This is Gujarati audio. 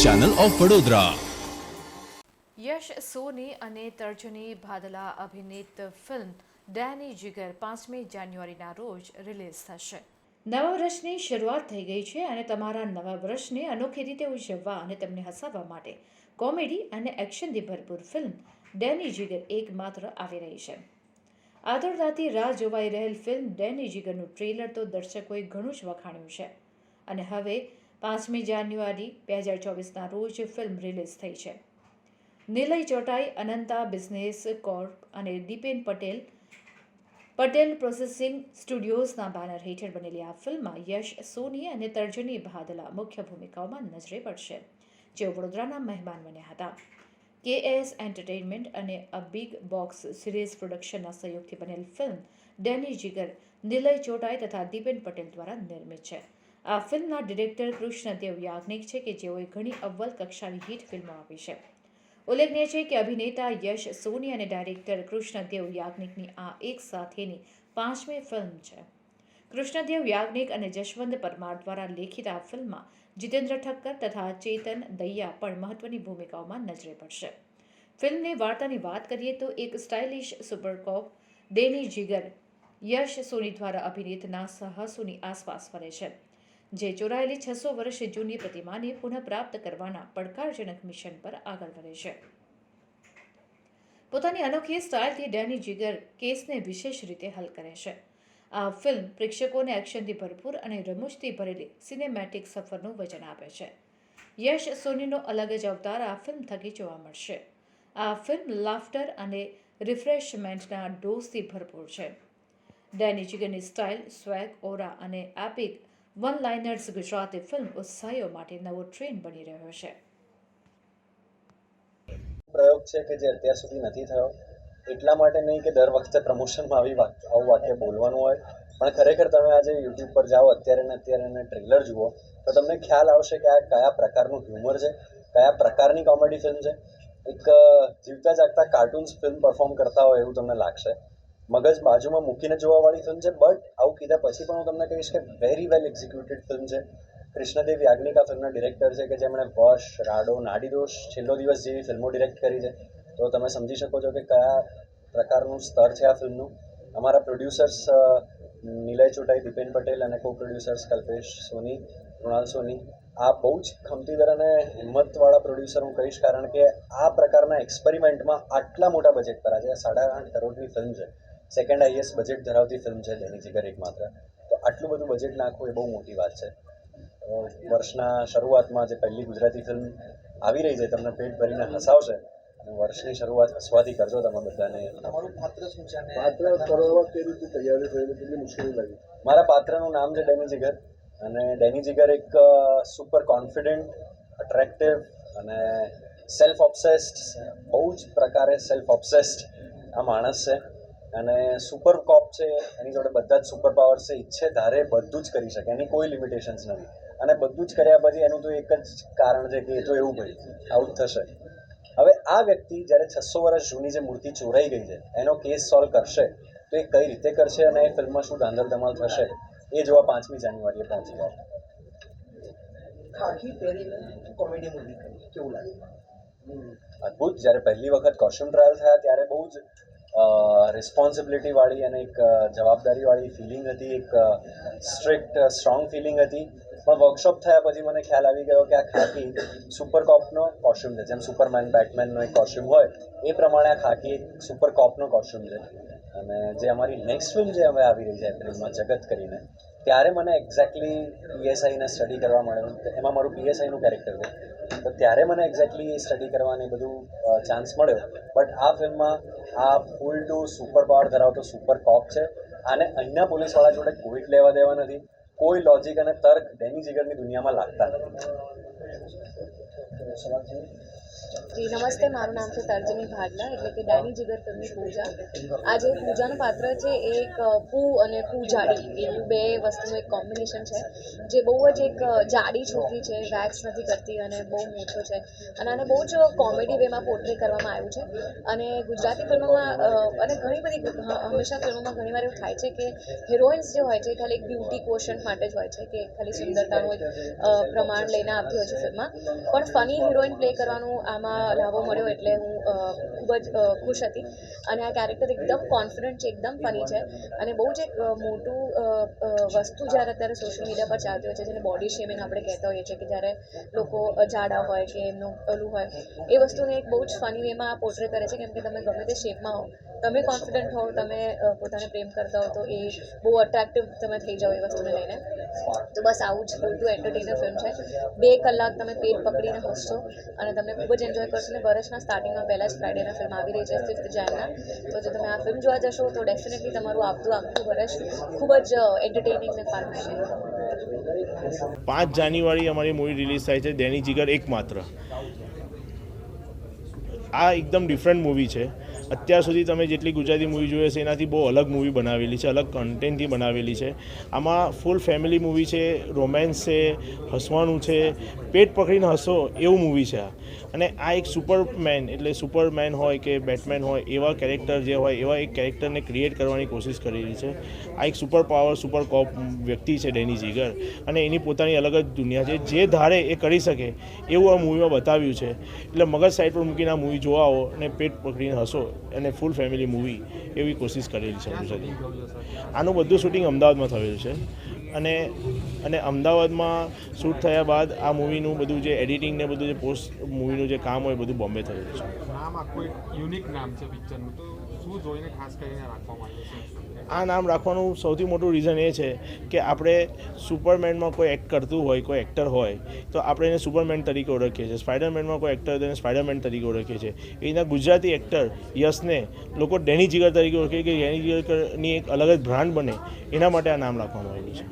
Channel of Vadodara. યશ સોની અને તર્જની ભાદલા અભિનીત ફિલ્મ ડેની જીગર 5મી જાન્યુઆરીના રોજ રિલીઝ થશે. નવા વર્ષની શરૂઆત થઈ ગઈ છે અને તમારા નવા વર્ષને અનોખી રીતે ઉજવવા અને તમને હસાવવા માટે કોમેડી અને એક્શનથી ભરપૂર ફિલ્મ ડેની જીગર એકમાત્ર આવી રહી છે. આતુરતાથી રાહ જોવાઈ રહેલ ફિલ્મ ડેની જીગરનું ટ્રેલર તો દર્શકોએ ઘણું જ વખાણ્યું છે અને હવે 5મી જાન્યુઆરી 2024ના રોજ ફિલ્મ રિલીઝ થઈ છે. નિલય ચોટાઈ, અનંતા બિઝનેસ કોર્પ અને દીપેન પટેલ પ્રોસેસિંગ સ્ટુડિયોઝના બેનર હેઠળ બનેલી આ ફિલ્મમાં યશ સોની અને તર્જની ભાદલા મુખ્ય ભૂમિકાઓમાં નજરે પડશે, જેઓ વડોદરાના મહેમાન બન્યા હતા. KS એન્ટરટેઇનમેન્ટ અને અ બિગ બોક્સ સિરીઝ પ્રોડક્શનના સહયોગથી બનેલ ફિલ્મ ડેની જીગર નિલય ચોટાઈ તથા દીપેન પટેલ દ્વારા નિર્મિત છે. આ ફિલ્મના ડિરેક્ટર કૃષ્ણદેવ યાજ્ઞિક છે કે જેઓએ ઘણી અવ્વલ કક્ષાની હિટ ફિલ્મો આપી છે. ઉલ્લેખનીય છે કે અભિનેતા યશ સોની અને ડાયરેક્ટર કૃષ્ણદેવ યાજ્ઞિકની આ એક સાથેની 5મી ફિલ્મ છે. કૃષ્ણદેવ યાજ્ઞિક અને જશવંત પરમાર દ્વારા લેખિત આ ફિલ્મમાં જીતેન્દ્ર ઠક્કર તથા ચેતન દૈયા પણ મહત્વની ભૂમિકાઓમાં નજરે પડશે. ફિલ્મની વાર્તાની વાત કરીએ તો એક સ્ટાઇલિશ સુપરકોપ ડેની જીગર યશ સોની દ્વારા અભિનેતના સાહસોની આસપાસ ફરે છે, જે ચોરાયેલી 600 વર્ષ જૂની પ્રતિમાને પુનઃપ્રાપ્ત કરવાના પડકારજનક મિશન પર આગળ વધે છે. પોતાની અનોખી સ્ટાઇલથી ડેની જીગર કેસને વિશેષ રીતે હલ કરે છે. આ ફિલ્મ પ્રેક્ષકોને એક્શનથી ભરપૂર અને રમૂજથી ભરેલી સિનેમેટિક સફરનું વચન આપે છે. યશ સોનીનો અલગ જ અવતાર આ ફિલ્મ થકી જોવા મળશે. આ ફિલ્મ લાફ્ટર અને રિફ્રેશમેન્ટના ડોઝથી ભરપૂર છે. ડેની જીગરની સ્ટાઇલ, સ્વેગ, ઓરા અને epic one liners Gujarati film ઉત્સાહીઓ માટે નવો ટ્રેન્ડ બની રહ્યો છે. પ્રયોગ છે કે જે અત્યાર સુધી નથી થયો. એટલા માટે નહીં કે દર વખતે પ્રમોશનમાં આવું વાક્ય બોલવાનું હોય, પણ ખરેખર તમે આજે યુટ્યુબ પર જાઓ અત્યારે ને ટ્રેલર જુઓ તો તમને ખ્યાલ આવશે કે આ કયા પ્રકારનું હ્યુમર છે, કયા પ્રકારની કોમેડી ફિલ્મ છે. એક જીવતા જાગતા કાર્ટૂન્સ ફિલ્મ પરફોર્મ કરતા હોય એવું તમને લાગશે. મગજ બાજુમાં મૂકીને જોવાવાળી ફિલ્મ છે, બટ આવું કીધા પછી પણ હું તમને કહીશ કે વેરી વેલ એક્ઝિક્યુટેડ ફિલ્મ છે. કૃષ્ણદેવ યાજ્ઞિક આ ફિલ્મના ડિરેક્ટર છે કે જેમણે વશ, રાડો, નાડીદોષ, છેલ્લો દિવસ જેવી ફિલ્મો ડિરેક્ટ કરી છે. તો તમે સમજી શકો છો કે કયા પ્રકારનું સ્તર છે આ ફિલ્મનું. અમારા પ્રોડ્યુસર્સ નિલય ચોટાઈ, દીપેન પટેલ અને કો પ્રોડ્યુસર્સ કલ્પેશ સોની, કૃણાલ સોની, આ બહુ જ ખમતીદાર અને હિંમતવાળા પ્રોડ્યુસર હું કહીશ, કારણ કે આ પ્રકારના એક્સપેરિમેન્ટમાં આટલા મોટા બજેટ પર આજે 8.5 કરોડની ફિલ્મ છે, સેકન્ડ હાઈએસ્ટ બજેટ ધરાવતી ફિલ્મ છે ડેની જીગર એકમાત્ર. તો આટલું બધું બજેટ નાખવું એ બહુ મોટી વાત છે. વર્ષના શરૂઆતમાં જે પહેલી ગુજરાતી ફિલ્મ આવી રહી છે તમને પેટ ભરીને હસાવશે અને વર્ષની શરૂઆત હસવાથી કરજો તમે બધાને. તમારું પાત્ર શું છે? પાત્ર કરવા કઈ રીતે તૈયારી થયેલી, કેટલી મુશ્કેલી લાગી? મારા પાત્રનું નામ છે ડેની જીગર અને ડેની જીગર એક સુપર કોન્ફિડન્ટ, અટ્રેક્ટિવ અને સેલ્ફ ઓબ્સેસ્ડ, બહુ જ પ્રકારે સેલ્ફ ઓબ્સેસ્ડ આ માણસ છે. અને સુપર કોપ છે, એની જોડે બધા જ સુપર પાવર્સ છે. ઈચ્છે ધારે બધું જ કરી શકે, એની કોઈ લિમિટેશન્સ નથી. અને બધું જ કર્યા પછી એનું તો એક જ કારણ છે કે એ તો એવું ભાઈ આવું જ થશે. હવે આ વ્યક્તિ જ્યારે 600 વર્ષ જૂની જે મૂર્તિ ચોરાઈ ગઈ છે એનો કેસ સોલ્વ કરશે તો એ કઈ રીતે કરશે અને એ ફિલ્મમાં શું ધાંધલ ધમાલ થશે એ જોવા 5મી જાન્યુઆરીએ પહોંચી જાય. ખાખી પહેરીને કોમેડી મૂવી કરી કેવું લાગે? અદ્ભુત. જ્યારે પહેલી વખત કોસ્ટ્યુમ ટ્રાયલ થયા ત્યારે બહુ જ રિસ્પોન્સિબિલિટીવાળી અને એક જવાબદારીવાળી ફિલિંગ હતી, એક સ્ટ્રિક્ટ સ્ટ્રોંગ ફિલિંગ હતી. પણ વર્કશોપ થયા પછી મને ખ્યાલ આવી ગયો કે આ ખાકી સુપર કોપનો કોસ્ટ્યુમ છે. જેમ સુપરમેન, બેટમેનનો એક કોસ્ટ્યુમ હોય એ પ્રમાણે આ ખાકી એક સુપર કોપનો કોસ્ટ્યુમ છે. અને જે અમારી નેક્સ્ટ ફિલ્મ જે હવે આવી રહી છે એપ્રિલમાં, જગત કરીને, ત્યારે મને એક્ઝેક્ટલી પીએસઆઈને સ્ટડી કરવા મળ્યું. એમાં મારું પીએસઆઈનું કેરેક્ટર છે, તો ત્યારે મને એક્ઝેક્ટલી સ્ટડી કરવાની બધું ચાન્સ મળ્યો. બટ આ ફિલ્મમાં આ ફૂલ ટુ સુપર પાવર ધરાવતો સુપર કોપ છે. આને અહીંના પોલીસવાળા જોડે કોઈ લેવા દેવા નથી. કોઈ લોજિક અને તર્ક ડેની જીગરની દુનિયામાં લાગતા નથી. જી નમસ્તે, મારું નામ છે તર્જની ભાડલા, એટલે કે ડેની જીગર ફિલ્મની પૂજા. આ જે પૂજાનું પાત્ર છે એ એક પૂ અને પૂજાડી એવું બે વસ્તુનું એક કોમ્બિનેશન છે, જે બહુ જ એક જાડી છોકરી છે, વેક્સ નથી કરતી અને બહુ મોટો છે, અને આને બહુ જ કોમેડી વેમાં પોર્ટ્રે કરવામાં આવ્યું છે. અને ગુજરાતી ફિલ્મોમાં અને ઘણી બધી હંમેશા ફિલ્મોમાં ઘણીવાર એવું થાય છે કે હિરોઈન્સ જે હોય છે ખાલી એક બ્યુટી ક્વોશન્ટ માટે જ હોય છે, કે ખાલી સુંદરતાનું એક પ્રમાણ લઈને આવતી હોય છે ફિલ્મમાં, પણ ફની હિરોઈન પ્લે કરવાનું આમાં લાભો મળ્યો એટલે હું ખૂબ જ ખુશ હતી. અને આ કેરેક્ટર એકદમ કોન્ફિડન્ટ છે, એકદમ ફની છે, અને બહુ જ એક મોટું વસ્તુ જ્યારે અત્યારે સોશિયલ મીડિયા પર ચાલતી હોય છે, જેને બોડી શેમિંગ આપણે કહેતા હોઈએ છીએ, કે જ્યારે લોકો જાડા હોય કે એમનું ઓલું હોય, એ વસ્તુને એક બહુ જ ફની વેમાં પોર્ટ્રે કરે છે, કેમ કે તમે ગમે તે શેપમાં હો, તમે કોન્ફિડન્ટ હો, તમે પોતાને પ્રેમ કરતા હો, તો એ બહુ અટ્રેક્ટિવ તમે થઈ જાઓ એ વસ્તુને લઈને. તો બસ આવું જ બધું એન્ટરટેનર ફિલ્મ છે. 2 કલાક તમે પેટ પકડીને હસશો અને તમને ખૂબ જ એન્જોય કરશો. ને વર્ષના સ્ટાર્ટિંગમાં પહેલાં જ ફ્રાઇડેના ફિલ્મ આવી રહી છે 5th જાન્યુઆરીના, તો જો તમે આ ફિલ્મ જોવા જશો તો ડેફિનેટલી તમારું આખું વર્ષ ખૂબ જ એન્ટરટેનિંગ ને ફન હશે. 5 જાન્યુઆરી અમારી મૂવી રિલીઝ થાય છે, ડેની જીગર એકમાત્ર. આ એકદમ ડિફરન્ટ મૂવી છે. અત્યાર સુધી તમે જેટલી ગુજરાતી મૂવી જોઈ હશે એનાથી બહુ અલગ મૂવી બનાવેલી છે, અલગ કન્ટેન્ટથી બનાવેલી છે. આમાં ફૂલ ફેમિલી મૂવી છે, રોમેન્સ છે, હસવાનું છે, પેટ પકડીને હસો એવું મૂવી છે આ. અને આ એક સુપરમેન, એટલે સુપરમેન હોય કે બેટમેન હોય એવા કેરેક્ટર જે હોય એવા એક કેરેક્ટરને ક્રિએટ કરવાની કોશિશ કરેલી છે. આ એક સુપર પાવર, સુપર કોપ વ્યક્તિ છે ડેની જીગર, અને એની પોતાની અલગ જ દુનિયા છે. જે ધારે એ કરી શકે એવું આ મૂવીમાં બતાવ્યું છે. એટલે મગજ સાઈડ પર મૂકીને આ મૂવી જોવા આવો અને પેટ પકડીને હસો, અને ફૂલ ફેમિલી મૂવી એવી કોશિશ કરેલી છે ગુજરાતી. આનું બધું શૂટિંગ અમદાવાદમાં થયેલું છે, અને અમદાવાદમાં શૂટ થયા બાદ આ મૂવીનું બધું જે એડિટિંગ ને બધું જે પોસ્ટ મૂવીનું જે કામ હોય બધું બોમ્બે થયેલું છે. નામ આખું એક યુનિક નામ છે પિક્ચરનું, તો શું જોઈને ખાસ કરીને રાખવામાં આવ્યું છે? આ નામ રાખવાનું સૌથી મોટું રીઝન એ છે કે આપણે સુપરમેનમાં કોઈ એક્ટ કરતું હોય, કોઈ એક્ટર હોય, તો આપણે એને સુપરમેન તરીકે ઓળખીએ છીએ. સ્પાઈડરમેનમાં કોઈ એક્ટર તેને સ્પાઈડરમેન તરીકે ઓળખીએ છીએ. એના ગુજરાતી એક્ટર યશને લોકો ડેની જીગર તરીકે ઓળખે, કે ડેની જીગરની એક અલગ જ બ્રાન્ડ બને એના માટે આ નામ રાખવામાં આવ્યું છે.